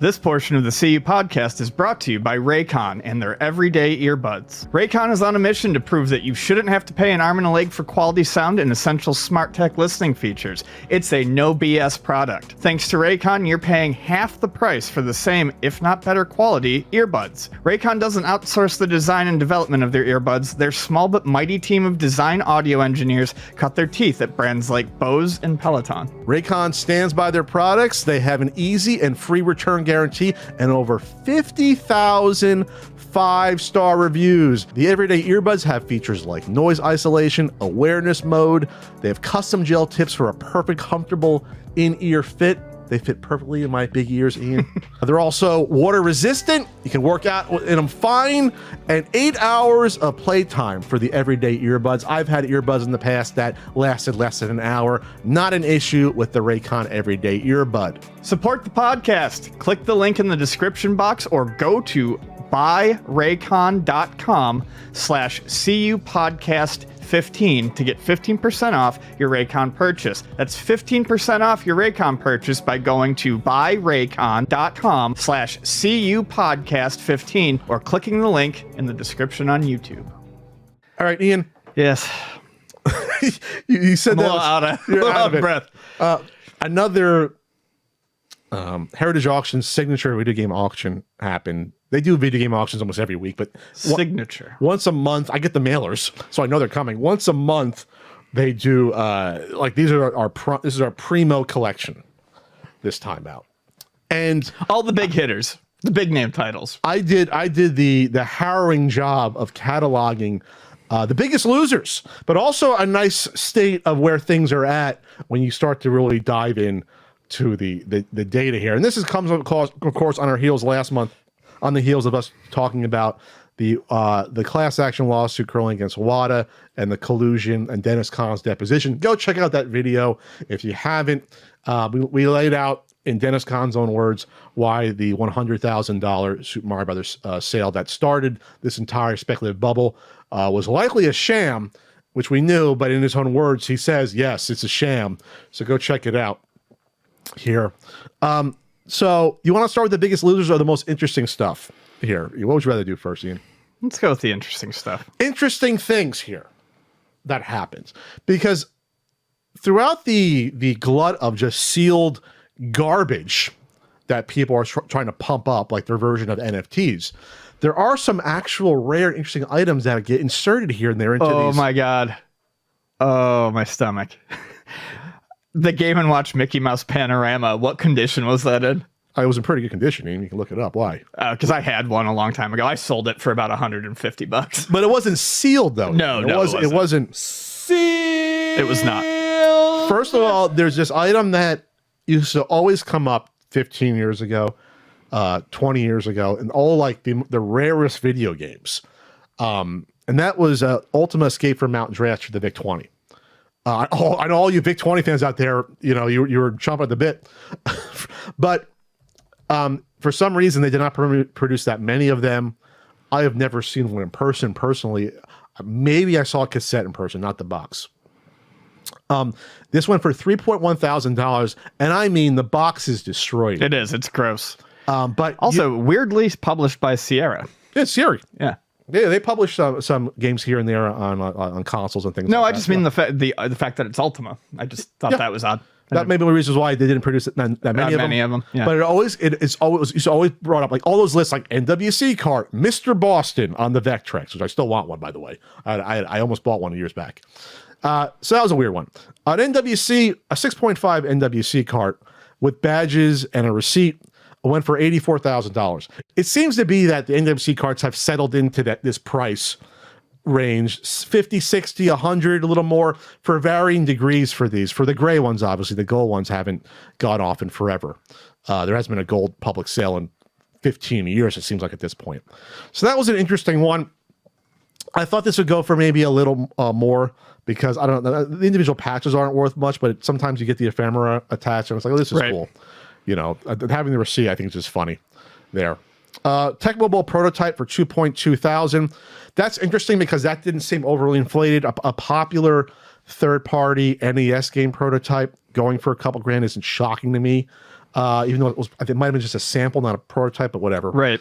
This portion of the CU podcast is brought to you by Raycon and their everyday earbuds. Raycon is on a mission to prove that you shouldn't have to pay an arm and a leg for quality sound and essential smart tech listening features. It's a no BS product. Thanks to Raycon, you're paying half the price for the same, if not better quality, earbuds. Raycon doesn't outsource the design and development of their earbuds. Their small but mighty team of design audio engineers cut their teeth at brands like Bose and Peloton. Raycon stands by their products. They have an easy and free return guarantee and over 50,000 5-star reviews. The everyday earbuds have features like noise isolation, awareness mode. They have custom gel tips for a perfect, comfortable in-ear fit. They fit perfectly in my big ears, Ian. They're also water resistant. You can work out in them fine. And 8 hours of playtime for the everyday earbuds. I've had earbuds in the past that lasted less than an hour. Not an issue with the Raycon everyday earbud. Support the podcast. Click the link in the description box or go to buyraycon.com/cupodcast15 to get 15% off your Raycon purchase. That's 15% off your Raycon purchase by going to buyraycon.com/cupodcast15 or clicking the link in the description on YouTube. All right, Ian. Yes. you said I'm that you're out of breath. Another Heritage Auctions signature video game auction happened. They do video game auctions almost every week, but signature once a month. I get the mailers, so I know they're coming. Once a month, they do like these are this is our primo collection this time out, and all the big hitters, the big name titles. I did the harrowing job of cataloging the biggest losers, but also a nice state of where things are at when you start to really dive in to the data here. And this comes of course on our heels last month, on the heels of us talking about the class action lawsuit curling against WADA and the collusion and Dennis Kahn's deposition. Go check out that video if you haven't. We laid out in Dennis Kahn's own words why the $100,000 Super Mario Brothers sale that started this entire speculative bubble was likely a sham, which we knew, but in his own words, he says, yes, it's a sham. So go check it out here. So you want to start with the biggest losers or the most interesting stuff here? What would you rather do first, Ian? Let's go with the interesting stuff. Interesting things here that happens, because throughout the glut of just sealed garbage that people are trying to pump up, like their version of NFTs, there are some actual rare, interesting items that get inserted here and there into these. Oh my God. Oh, my stomach. The Game & Watch Mickey Mouse panorama, what condition was that in? It was in pretty good condition, and you can look it up. Why? Because I had one a long time ago. I sold it for about $150. But it wasn't sealed, though. No, it wasn't sealed. It was not. First of all, there's this item that used to always come up 15 years ago, 20 years ago, and all like the rarest video games. And that was Ultima Escape from Mount Draft for the VIC-20. I know all you VIC-20 fans out there, you know, you were chomping at the bit. But for some reason, they did not produce that many of them. I have never seen one in person, personally. Maybe I saw a cassette in person, not the box. This went for $3,100, and I mean, the box is destroyed. It is. It's gross. But also, weirdly published by Sierra. Yeah, Sierra. Yeah. They publish some games here and there on consoles and things. No, like I just mean the fact that it's Ultima. I just thought that was odd. That may be the reasons why they didn't produce that many of them. Yeah. But it's always brought up, like all those lists, like NWC cart, Mr. Boston on the Vectrex, which I still want one, by the way. I almost bought one years back. So that was a weird one. An NWC, a 6.5 NWC cart with badges and a receipt went for $84,000. It seems to be that the NWC carts have settled into this price range, 50, 60, 100, a little more, for varying degrees for these. For the gray ones, obviously, the gold ones haven't gone off in forever. There hasn't been a gold public sale in 15 years, it seems like, at this point. So that was an interesting one. I thought this would go for maybe a little more, because I don't know, the individual patches aren't worth much, but sometimes you get the ephemera attached, and it's like, oh, this is cool. You know, having the receipt, I think, is just funny there. Tech Mobile prototype for $2,200. That's interesting because that didn't seem overly inflated. A popular third-party NES game prototype going for a couple grand isn't shocking to me. even though I think it might have been just a sample, not a prototype, but whatever. Right.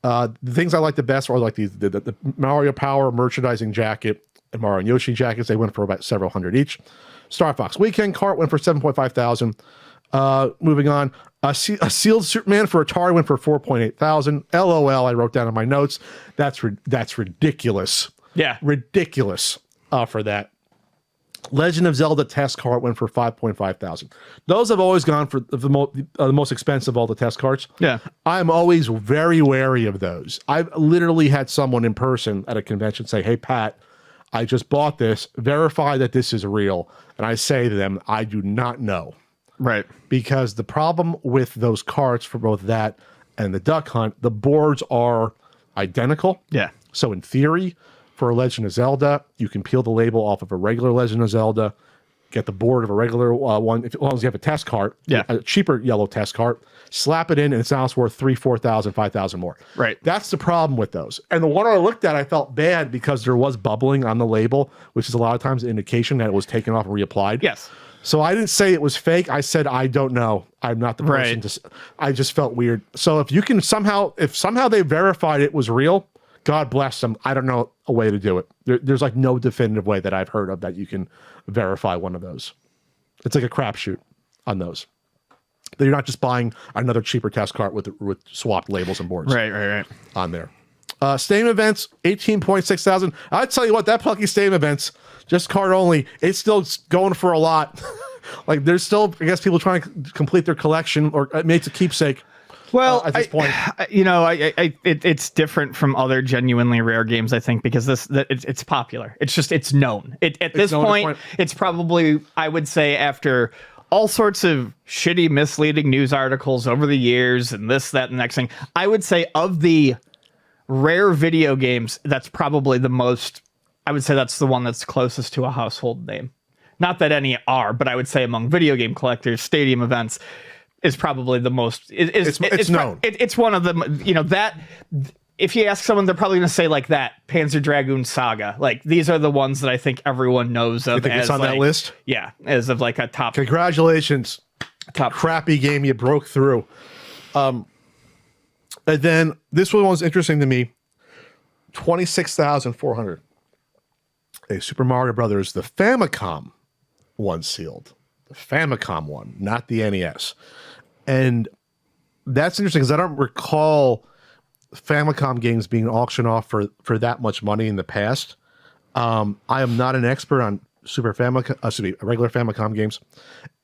The things I like the best are like the Mario Power merchandising jacket and Mario and Yoshi jackets. They went for about several hundred each. Star Fox Weekend cart went for 7.5 thousand. Moving on, a sealed Superman for Atari went for 4.8 thousand. LOL, I wrote down in my notes. That's ridiculous. Yeah. Ridiculous for that. Legend of Zelda test cart went for 5.5 thousand. Those have always gone for the most expensive of all the test carts. Yeah. I'm always very wary of those. I've literally had someone in person at a convention say, "Hey, Pat, I just bought this. Verify that this is real." And I say to them, I do not know. Right. Because the problem with those carts for both that and the Duck Hunt, the boards are identical. Yeah. So in theory, for a Legend of Zelda, you can peel the label off of a regular Legend of Zelda, get the board of a regular one, as long as you have a test cart, a cheaper yellow test cart, slap it in, and it's now worth 3,000, 4,000, 5,000 more. Right. That's the problem with those. And the one I looked at, I felt bad because there was bubbling on the label, which is a lot of times an indication that it was taken off and reapplied. Yes. So I didn't say it was fake. I said, I don't know. I'm not the person to. I just felt weird. So if you can somehow they verified it was real, God bless them. I don't know a way to do it. There's like no definitive way that I've heard of that you can verify one of those. It's like a crapshoot on those. You're not just buying another cheaper test cart with swapped labels and boards. Right. On there. Steam events, 18.6 thousand. I tell you what, that Plucky Steam events, just card only, it's still going for a lot. Like there's still, I guess, people trying to complete their collection or make a keepsake. Well, at this point, it's different from other genuinely rare games, I think, because it's popular. It's known. At this point, it's probably, I would say, after all sorts of shitty, misleading news articles over the years and this, that, and the next thing, I would say of the rare video games, that's probably the most, I would say that's the one that's closest to a household name. Not that any are, but I would say among video game collectors, stadium events is probably the most. It's known. It's one of them. That if you ask someone, they're probably going to say like that Panzer Dragoon Saga. Like these are the ones that I think everyone knows of. You think it's on that list? Yeah, as of like a top. Congratulations, top crappy game you broke through. And then this one was interesting to me. 26,400. A Super Mario Brothers, the Famicom one sealed. The Famicom one, not the NES. And that's interesting because I don't recall Famicom games being auctioned off for that much money in the past. I am not an expert on regular Famicom games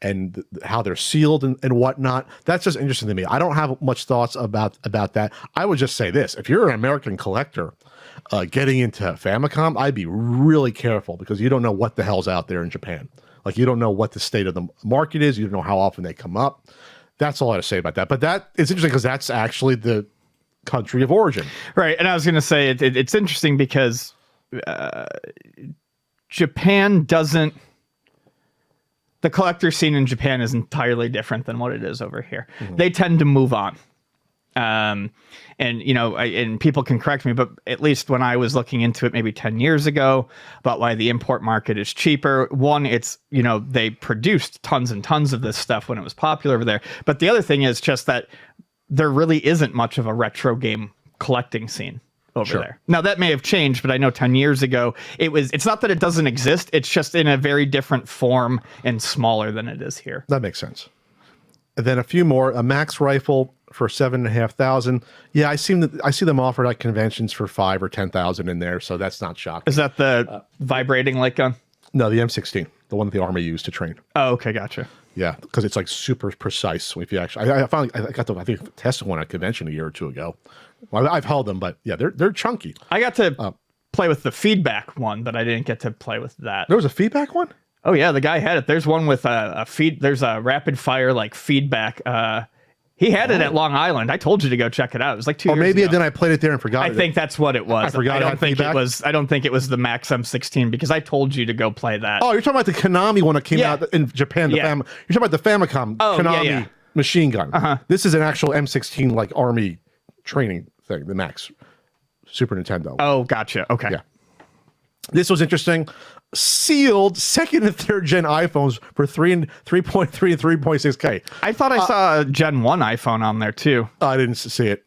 and how they're sealed and whatnot. That's just interesting to me. I don't have much thoughts about that. I would just say this: if you're an American collector getting into Famicom, I'd be really careful because you don't know what the hell's out there in Japan. Like you don't know what the state of the market is. You don't know how often they come up. That's all I have to say about that. But that is interesting because that's actually the country of origin. Right. And I was going to say it's interesting because Japan doesn't. The collector scene in Japan is entirely different than what it is over here. Mm-hmm. They tend to move on. And people can correct me, but at least when I was looking into it maybe 10 years ago about why the import market is cheaper, one, it's, they produced tons and tons of this stuff when it was popular over there. But the other thing is just that there really isn't much of a retro game collecting scene over there. Now that may have changed, but I know 10 years ago it's not that it doesn't exist. It's just in a very different form and smaller than it is here. That makes sense. And then a few more, a Max rifle for 7,500. Yeah, I see them offered at conventions for 5,000 or 10,000 in there, so that's not shocking. Is that the vibrating light gun? No, the M16, the one that the Army used to train. Oh, okay, gotcha. Yeah, because it's like super precise. If you actually, I got to test one at a convention a year or two ago. Well, I've held them, but yeah, they're chunky. I got to play with the feedback one, but I didn't get to play with that. There was a feedback one? Oh yeah, the guy had it. There's one with there's a rapid fire like feedback. He had it at Long Island. I told you to go check it out. It was like 2 years ago. Or maybe then I played it there and forgot. I think that's what it was. I forgot. I don't think it was the Max M16 because I told you to go play that. Oh, you're talking about the Konami one that came out in Japan. You're talking about the Famicom Konami machine gun. Uh-huh. This is an actual M16 like Army training thing. The Max Super Nintendo. Oh, gotcha. Okay. Yeah. This was interesting. Sealed second and third gen iPhones for 3.3 and 3.6K. I thought I saw a Gen 1 iPhone on there too. I didn't see it.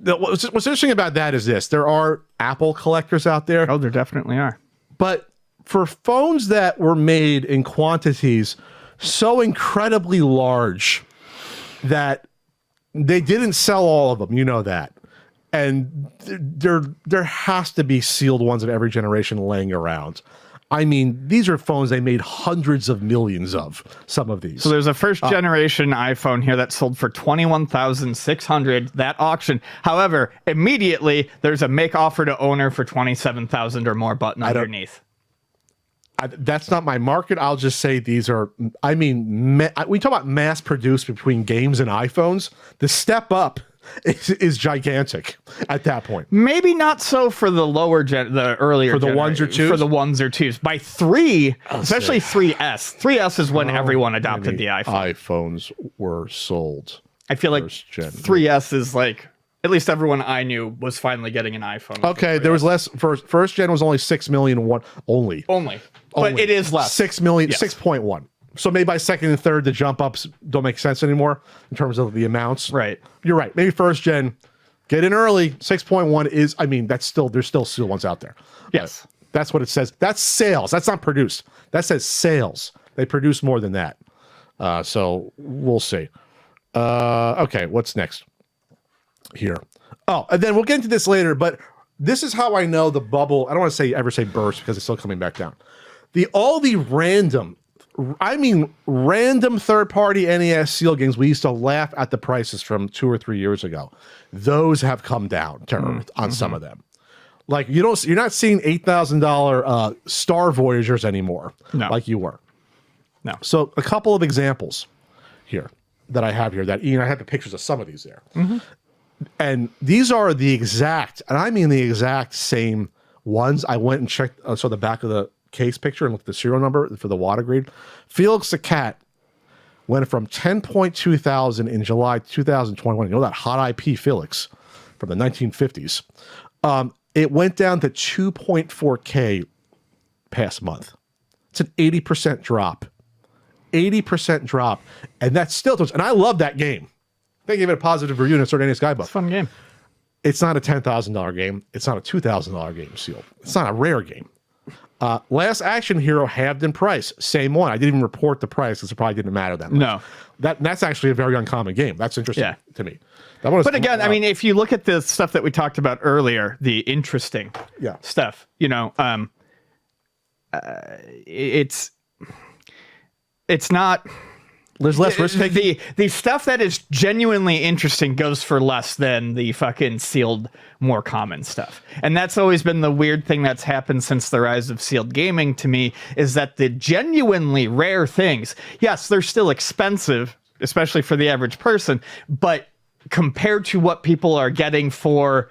What's interesting about that is this. There are Apple collectors out there. Oh, there definitely are. But for phones that were made in quantities so incredibly large that they didn't sell all of them, you know that. And there has to be sealed ones of every generation laying around. I mean, these are phones they made hundreds of millions of, some of these. So there's a first generation iPhone here that sold for $21,600, that auction. However, immediately there's a make offer to owner for $27,000 or more button underneath. That's not my market. I'll just say these are, I mean, we talk about mass produced between games and iPhones. The step up is gigantic at that point. Maybe not so for the lower gen, the earlier for the ones or twos. For the ones or twos. By 3, especially 3S. 3S is when everyone adopted the iPhone. iPhones were sold. I feel like 3S is like, at least everyone I knew was finally getting an iPhone. Okay, there was less. First gen was only 6 million only. But it is less. 6 million, yes. 6.1. So maybe by second and third, the jump ups don't make sense anymore in terms of the amounts. Right. You're right. Maybe first gen, get in early. 6.1 is, I mean, there's still sealed ones out there. Yes. That's what it says. That's sales. That's not produced. That says sales. They produce more than that. So we'll see. Okay, what's next here? Oh, and then we'll get into this later, but this is how I know the bubble. I don't want to ever say burst because it's still coming back down. All the random third-party NES seal games we used to laugh at the prices from 2 or 3 years ago. Those have come down to earth on some of them. Like you're not seeing $8,000 Star Voyagers anymore, like you were. No. So a couple of examples here that I have here that Ian, I have the pictures of some of these there. And these are the exact, and I mean the exact same ones. I went and checked, saw the back of the case picture and looked at the serial number for the water grade. Felix the Cat went from 10.2 thousand in July 2021. You know that hot IP Felix from the 1950s. It went down to 2.4K past month. It's an 80% drop. 80% drop. And that's still, and I love that game. They gave it a positive review in a certain NES Guidebook. It's a fun game. It's not a $10,000 game. It's not a $2,000 game sealed. It's not a rare game. Last Action Hero halved in price. Same one. I didn't even report the price because it probably didn't matter that much. No. That's actually a very uncommon game. That's interesting to me. But again, I mean, if you look at the stuff that we talked about earlier, the interesting stuff, you know, it's not... There's less risk taking. The stuff that is genuinely interesting goes for less than the fucking sealed, more common stuff. And that's always been the weird thing that's happened since the rise of sealed gaming to me, is that the genuinely rare things, yes, they're still expensive, especially for the average person, but compared to what people are getting for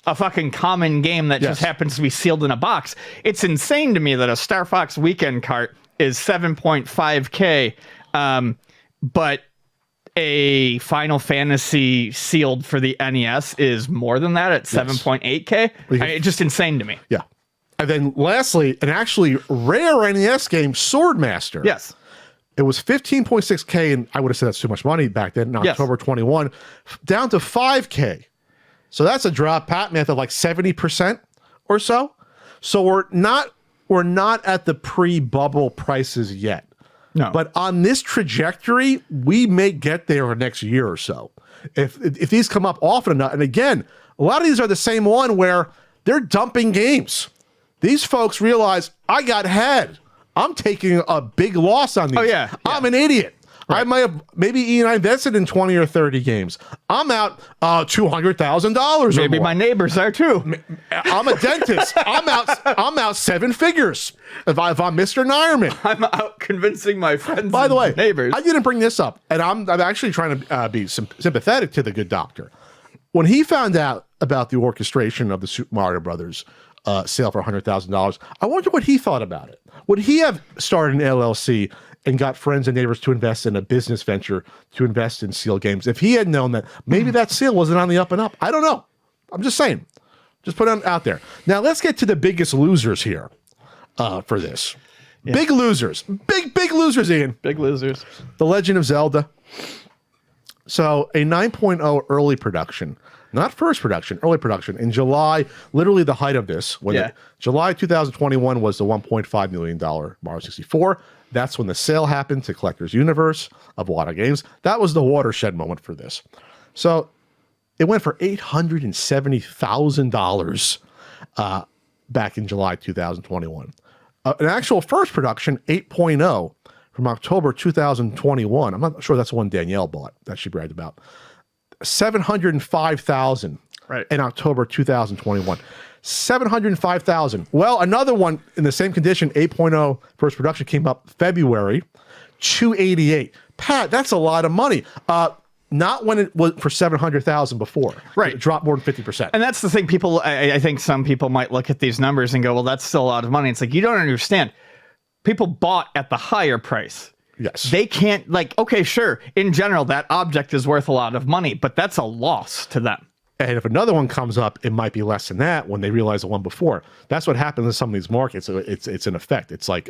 a fucking common game that just happens to be sealed in a box, it's insane to me that a Star Fox Weekend cart is 7.5K. But a Final Fantasy sealed for the NES is more than that at 7.8K. It's just insane to me. Yeah. And then lastly, an actually rare NES game, Swordmaster. Yes. It was 15.6K, and I would have said that's too much money back then, in October 21, down to 5K. So that's a drop, Pat math, of like 70% or so. So we're not at the pre-bubble prices yet. No. But on this trajectory, we may get there next year or so. If these come up often enough, and again, a lot of these are the same one where they're dumping games. These folks realize, I got had. I'm taking a big loss on these. Oh, yeah. I'm an idiot. Right. I might have, maybe Ian, I invested in 20 or 30 games. I'm out $200,000. Maybe my neighbors are too. I'm a dentist. I'm out 7 figures. If I'm Mr. Nyerman, I'm out convincing my friends. By the way, neighbors. I didn't bring this up, and I'm actually trying to be sympathetic to the good doctor. When he found out about the orchestration of the Super Mario Brothers sale for $100,000, I wonder what he thought about it. Would he have started an LLC and got friends and neighbors to invest in a business venture to invest in sealed games if he had known that maybe that sale wasn't on the up and up? I don't know. I'm just saying. Just put it out there. Now let's get to the biggest losers here for this. Yeah. Big losers. Big losers, Ian. Big losers. The Legend of Zelda. So a 9.0 early production, not first production, early production in July, literally the height of this. When July 2021 was the $1.5 million Mario 64. That's when the sale happened to Collector's Universe of a lot of games. That was the watershed moment for this. So it went for $870,000 back in July 2021. An actual first production, 8.0, from October 2021. I'm not sure that's the one Danielle bought that she bragged about. $705,000 in October 2021. $705,000. Well, another one in the same condition, 8.0 first production, came up February, $288,000. Pat, that's a lot of money. Not when it was for $700,000 before. Right. It dropped more than 50%. And that's the thing. People, I think some people might look at these numbers and go, well, that's still a lot of money. It's like, you don't understand. People bought at the higher price. Yes. They can't, like, okay, sure. In general, that object is worth a lot of money, but that's a loss to them. And if another one comes up, it might be less than that when they realize the one before. That's what happens in some of these markets. It's an effect. It's like,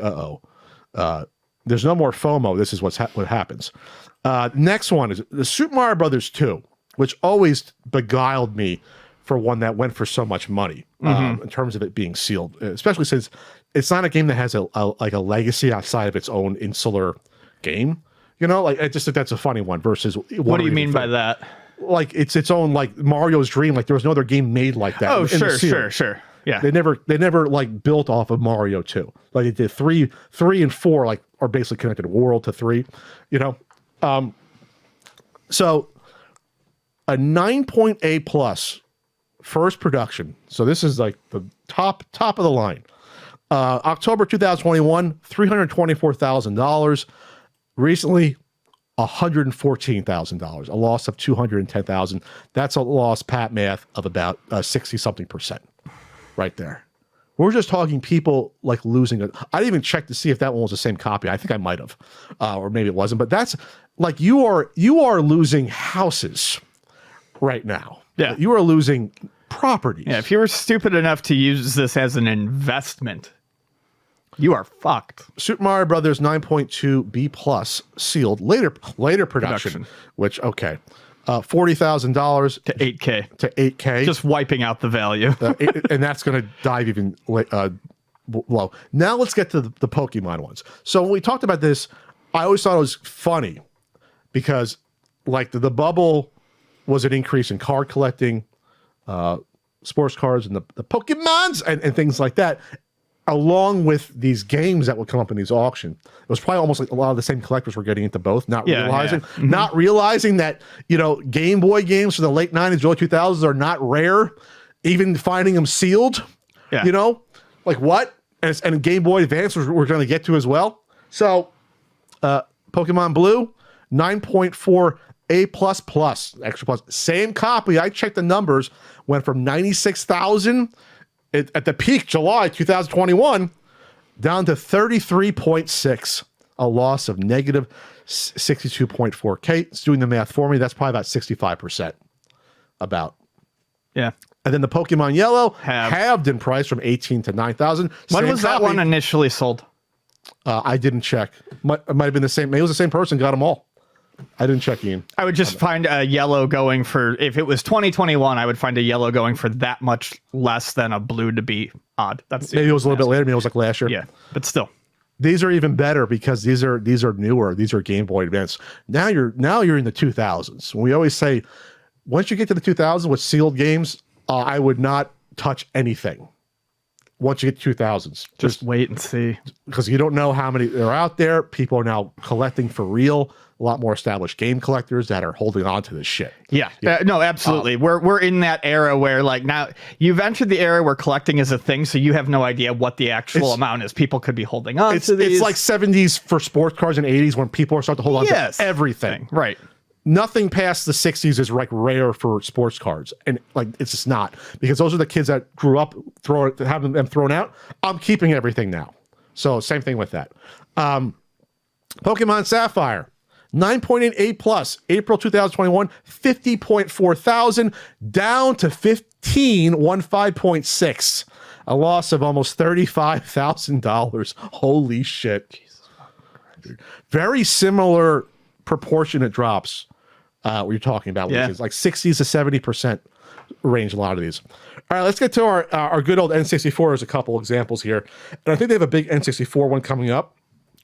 there's no more FOMO. This is what happens. Next one is the Super Mario Brothers 2, which always beguiled me for one that went for so much money in terms of it being sealed, especially since it's not a game that has a legacy outside of its own insular game. You know, like I just think that's a funny one versus. What do you mean by that? Like it's its own, like Mario's dream. Like there was no other game made like that. Oh, sure. Yeah. They never like built off of Mario 2. Like it did 3 and 4 like are basically connected world to 3, you know? So a 9.8 plus first production. So this is like the top of the line. October 2021, $324,000. Recently, $114,000, a loss of $210,000. That's a loss, Pat math, of about 60-something% right there. We're just talking people like losing it. I didn't even check to see if that one was the same copy. I think I might have, or maybe it wasn't. But that's like you are losing houses right now. Yeah, you are losing properties. Yeah, if you were stupid enough to use this as an investment, you are fucked. Super Mario Brothers 9.2 B plus sealed later production. Which okay. $40,000 to $8K. To $8K. Just wiping out the value. And that's going to dive even low. Now let's get to the Pokemon ones. So when we talked about this, I always thought it was funny because like the bubble was an increase in card collecting, sports cards and the Pokemons and things like that, along with these games that would come up in these auctions. It was probably almost like a lot of the same collectors were getting into both, not realizing that, you know, Game Boy games from the late 90s, early 2000s are not rare, even finding them sealed, you know, like what? And Game Boy Advance we're going to get to as well. So Pokemon Blue, 9.4 A++, extra plus, same copy. I checked the numbers, went from 96,000 at the peak, July 2021, down to 33.6, a loss of negative 62.4K. It's doing the math for me. That's probably about 65%. About. Yeah. And then the Pokemon Yellow halved in price from 18 to 9,000. When was that one initially sold? I didn't check. It might have been the same. Maybe it was the same person got them all. I didn't check in. I would just find a yellow going for, if it was 2021, I would find a yellow going for that much less than a blue to be odd. That's maybe it was a little bit later. Maybe it was like last year. Yeah, but still. These are even better because these are newer. These are Game Boy Advance. Now you're in the 2000s. We always say, once you get to the 2000s with sealed games, I would not touch anything. Once you get to 2000s, just wait and see, because you don't know how many are out there. People are now collecting for real. A lot more established game collectors that are holding on to this shit. Yeah. No, absolutely. We're in that era where like now you've entered the era where collecting is a thing, so you have no idea what the actual amount is. People could be holding on to these. It's like 70s for sports cars and 80s when people are starting to hold on to everything. Right. Nothing past the 60s is like rare for sports cards, and like it's just not, because those are the kids that grew up having them thrown out. I'm keeping everything now, so same thing with that. Pokemon Sapphire, 9.88 plus, April 2021, 50.4 thousand, down to 15.6. A loss of almost $35,000. Holy shit. Jesus. Very similar proportionate drops what you're talking about, which is like 60s to 70% range, a lot of these. All right, let's get to our good old N64. There's a couple examples here. And I think they have a big N64 one coming up.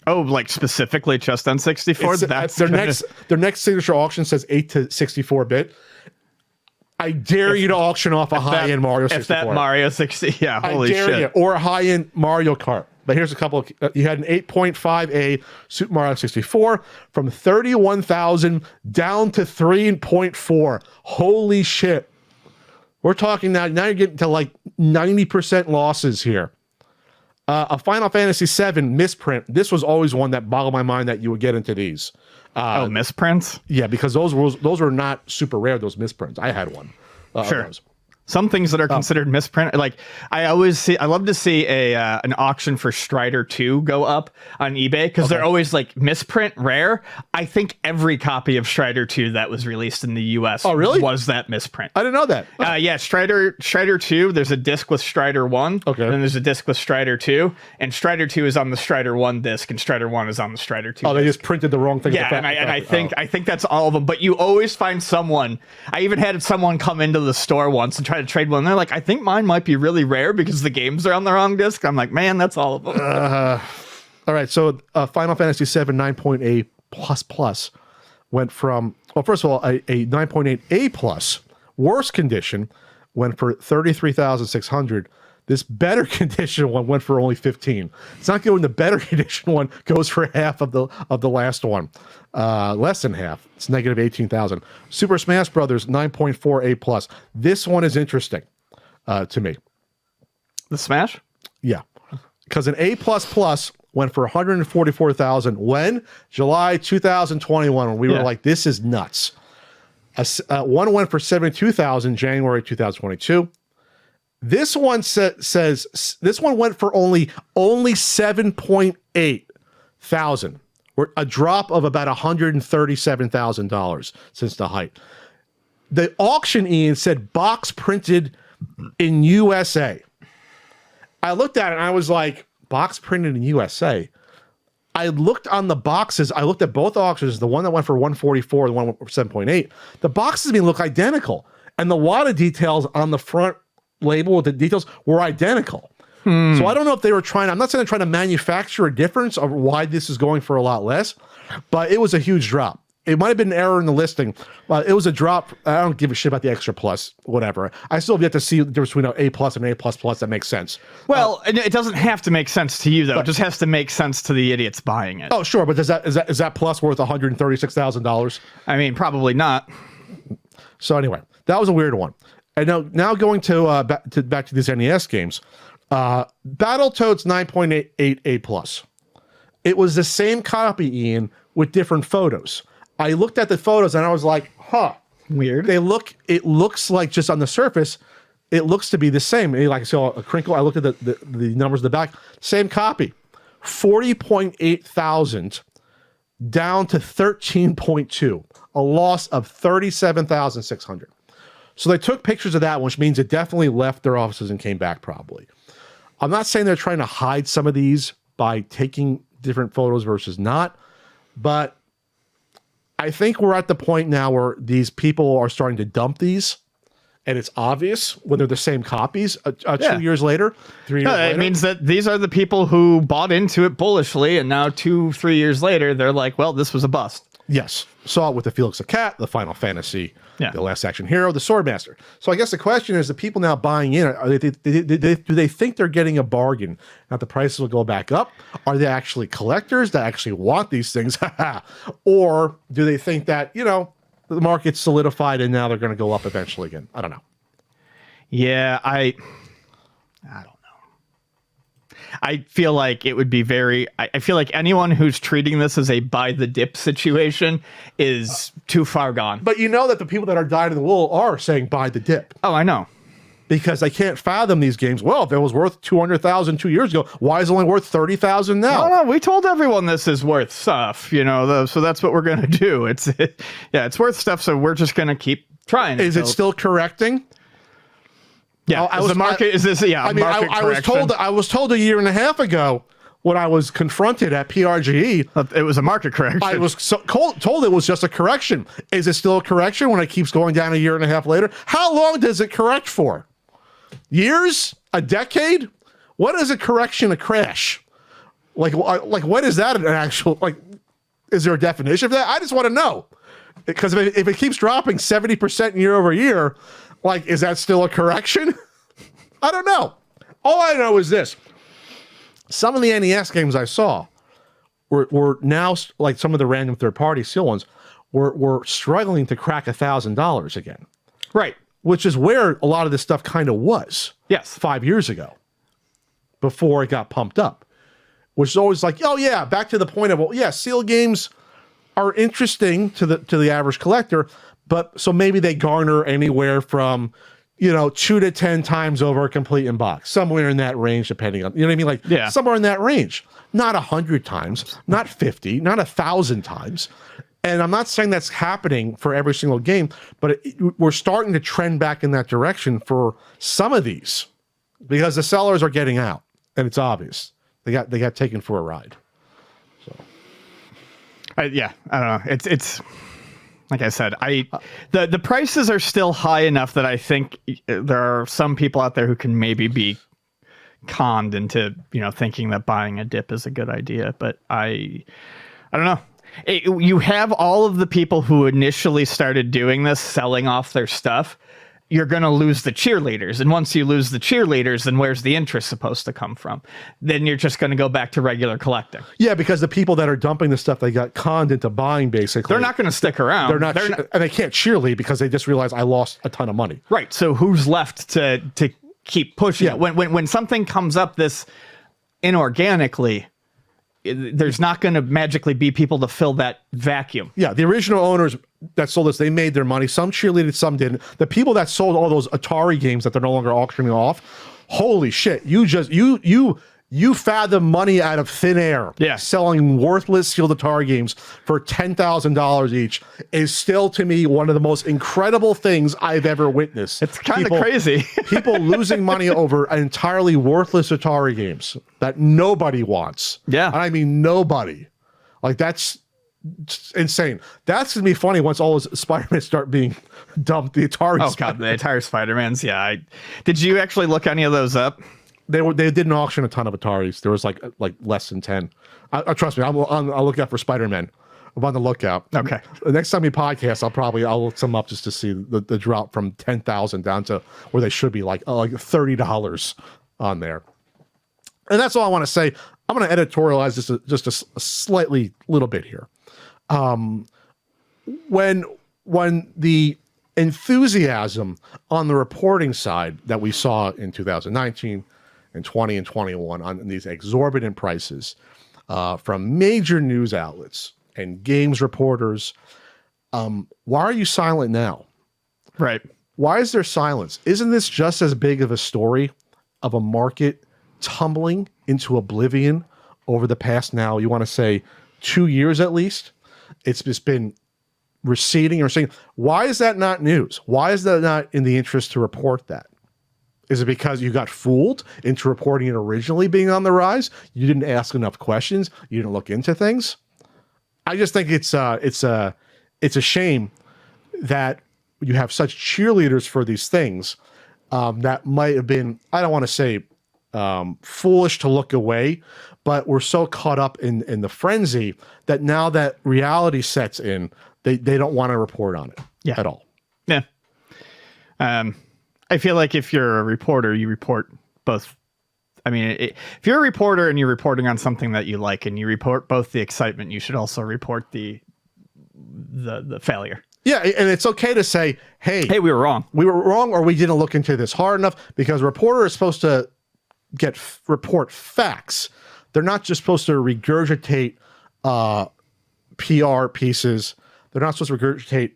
Oh, like specifically just N64? That's their next signature auction says 8 to 64-bit. I dare you to auction off a high-end Mario 64. If that Mario 60, yeah, holy shit. You, or a high-end Mario Kart. But here's a couple of, you had an 8.5A Super Mario 64 from 31,000 down to 3.4. Holy shit. We're talking now you're getting to like 90% losses here. A Final Fantasy VII misprint. This was always one that boggled my mind that you would get into these. Misprints? Yeah, because those were not super rare, those misprints. I had one. Sure. Some things that are considered misprint, like I love to see an auction for Strider 2 go up on eBay because they're always like misprint rare. I think every copy of Strider 2 that was released in the US was that misprint. I didn't know that. Yeah, Strider 2, there's a disc with Strider 1, and then there's a disc with Strider 2, and Strider 2 is on the Strider 1 disc, and Strider 1 is on the Strider 2 disc. They just printed the wrong thing. Yeah, I think that's all of them, but you always find someone. I even had someone come into the store once and try to trade one, and they're like, I think mine might be really rare because the games are on the wrong disc. I'm like, man, that's all of them. All right, so Final Fantasy VII 9.8 plus went from, well, first of all, a 9.8A plus, worse condition, went for 33,600. This better condition one went for only 15. It's not good when the better condition one goes for half of the last one. Less than half. It's negative 18,000. Super Smash Brothers 9.4A plus. This one is interesting to me. The Smash? Yeah, because an A plus plus went for 144,000 when July 2021, when we were like, this is nuts. One went for 72,000 January 2022. This one says this one went for only 7.8 thousand, or a drop of about $137,000 since the height. The auction, Ian, said box printed in USA. I looked at it and I was like, box printed in USA. I looked on the boxes. I looked at both auctions, the one that went for 144, the one that went for 7.8. The boxes even look identical, and the WADA details on the front label with the details were identical. So I don't know if they were trying, I'm not saying they're trying to manufacture a difference of why this is going for a lot less, but it was a huge drop. It might have been an error in the listing, but it was a drop. I don't give a shit about the extra plus, whatever. I still have yet to see the difference between an A plus and an A plus plus that makes sense. Well, it doesn't have to make sense to you, though. It just has to make sense to the idiots buying it. Oh, sure, but is that plus worth $136,000? I mean, probably not. So anyway, that was a weird one. And now going to back to these NES games. Battletoads 9.88 A plus. It was the same copy, Ian, with different photos. I looked at the photos and I was like, huh. Weird. It looks like just on the surface, it looks to be the same. Like I saw a crinkle. I looked at the numbers in the back. Same copy. 40.8 thousand down to 13.2. A loss of 37,600. So they took pictures of that, which means it definitely left their offices and came back probably. I'm not saying they're trying to hide some of these by taking different photos versus not, but I think we're at the point now where these people are starting to dump these, and it's obvious when they're the same copies 2 years later, 3 years later. It means that these are the people who bought into it bullishly, and now 2-3 years later, they're like, well, this was a bust. Yes. Saw it with the Felix the Cat, the Final Fantasy, the Last Action Hero, the Swordmaster. So I guess the question is, the people now buying in, do they think they're getting a bargain? Now the prices will go back up? Are they actually collectors that actually want these things? Or do they think that, the market's solidified and now they're going to go up eventually again? I don't know. Yeah, I don't know. I feel like it would be I feel like anyone who's treating this as a buy the dip situation is too far gone. But you know that the people that are dyed in the wool are saying buy the dip. Oh, I know. because I can't fathom these games. Well, if it was worth 200,000 2 years ago, why is it only worth 30,000 now? No, we told everyone this is worth stuff, so that's what we're going to do. It's worth stuff, so we're just going to keep trying. Is it still correcting? Yeah, I was told a year and a half ago when I was confronted at PRGE. It was a market correction. I was told it was just a correction. Is it still a correction when it keeps going down a year and a half later? How long does it correct for? Years? A decade? What is a correction? A crash? Like what is that an actual, is there a definition for that? I just want to know. Because if it keeps dropping 70% year over year, is that still a correction? I don't know. All I know is this. Some of the NES games I saw were now, some of the random third-party seal ones, were struggling to crack $1,000 again. Right. Which is where a lot of this stuff kind of was. Yes. 5 years ago, before it got pumped up. Which is always back to the point of, seal games are interesting to the average collector, but so maybe they garner anywhere from 2 to 10 times over a complete in box, somewhere in that range, depending on, what I mean? Somewhere in that range, not 100 times, not 50, not 1,000 times. And I'm not saying that's happening for every single game, but we're starting to trend back in that direction for some of these because the sellers are getting out, and it's obvious they got taken for a ride. So, I don't know. It's like I said, the prices are still high enough that I think there are some people out there who can maybe be conned into thinking that buying a dip is a good idea. But I don't know. You have all of the people who initially started doing this, selling off their stuff. You're going to lose the cheerleaders. And once you lose the cheerleaders, then where's the interest supposed to come from? Then you're just going to go back to regular collecting. Yeah, because the people that are dumping the stuff they got conned into buying, basically. They're not going to stick around. They're not, and they can't cheerlead because they just realize I lost a ton of money. Right. So who's left to keep pushing it? When something comes up this inorganically, there's not going to magically be people to fill that vacuum. Yeah, the original owners that sold this, they made their money. Some cheerleaded, some didn't. The people that sold all those Atari games that they're no longer auctioning off, holy shit! You fathom money out of thin air. Yeah, selling worthless sealed Atari games for $10,000 each is still, to me, one of the most incredible things I've ever witnessed. It's kind of crazy. People losing money over entirely worthless Atari games that nobody wants. Yeah, I mean nobody. That's insane. That's gonna be funny once all those Spider-Man start being dumped. The Atari. Oh god, the entire Spider-Mans. Yeah. Did you actually look any of those up? They didn't auction a ton of Ataris. There was like less than 10. Trust me, I'll look out for Spider-Man. I'm on the lookout. Okay. The next time we podcast, I'll look some up just to see the drop from 10,000 down to where they should be like $30 on there. And that's all I want to say. I'm going to editorialize this just a slightly little bit here. When the enthusiasm on the reporting side that we saw in 2019 and 20 and 21 on these exorbitant prices from major news outlets and games reporters, why are you silent now? Right. Why is there silence? Isn't this just as big of a story of a market tumbling into oblivion over the past, now you want to say 2 years at least? It's just been receding or saying, why is that not news? Why is that not in the interest to report that? Is it because you got fooled into reporting it originally being on the rise? You didn't ask enough questions. You didn't look into things. I just think it's a shame that you have such cheerleaders for these things that might have been, I don't want to say foolish to look away, but we're so caught up in the frenzy that now that reality sets in, they don't want to report on it at all. Yeah. I feel like if you're a reporter, you report both. I mean, if you're a reporter and you're reporting on something that you like and you report both the excitement, you should also report the failure. Yeah, and it's okay to say, hey, we were wrong. We were wrong, or we didn't look into this hard enough, because a reporter is supposed to report facts. They're not just supposed to regurgitate PR pieces. They're not supposed to regurgitate,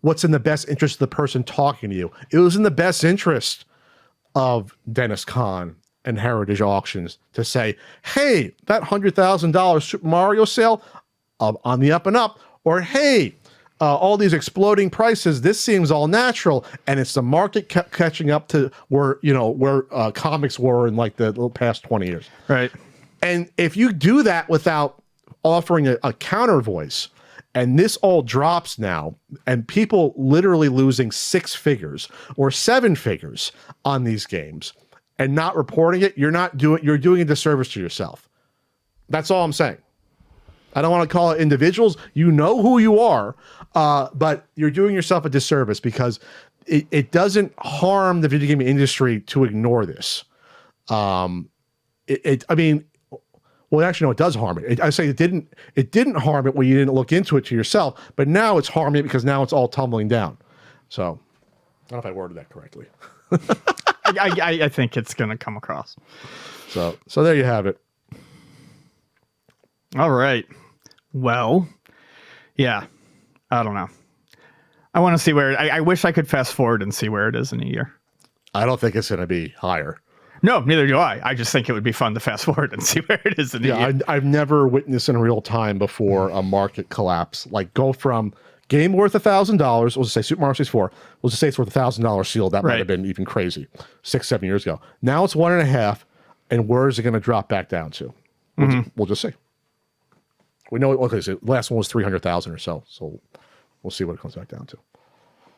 what's in the best interest of the person talking to you. It was in the best interest of Dennis Kahn and Heritage Auctions to say, hey, that $100,000 Super Mario sale on the up and up, or hey, all these exploding prices, this seems all natural, and it's the market catching up to where comics were in like the past 20 years. Right. And if you do that without offering a counter voice, and this all drops now, and people literally losing 6 figures or 7 figures on these games and not reporting it, you're doing a disservice to yourself. That's all I'm saying. I don't want to call it individuals. You know who you are, but you're doing yourself a disservice because it doesn't harm the video game industry to ignore this. Well, actually, no, it does harm it. I say it didn't harm it when you didn't look into it to yourself, but now it's harming it because now it's all tumbling down. So, I don't know if I worded that correctly. I think it's going to come across. So there you have it. All right. Well, yeah, I don't know. I want to see where I wish I could fast forward and see where it is in a year. I don't think it's going to be higher. No, neither do I. I just think it would be fun to fast forward and see where it is in a year. I've never witnessed in real time before a market collapse. Like go from game worth $1,000. We'll just say Super Mario 64. We'll just say it's worth $1,000 sealed. That might have been even crazy 6-7 years ago. Now it's 1.5. And where is it going to drop back down to? We'll just see. We know. Okay, so the last one was 300,000 or so. So we'll see what it comes back down to.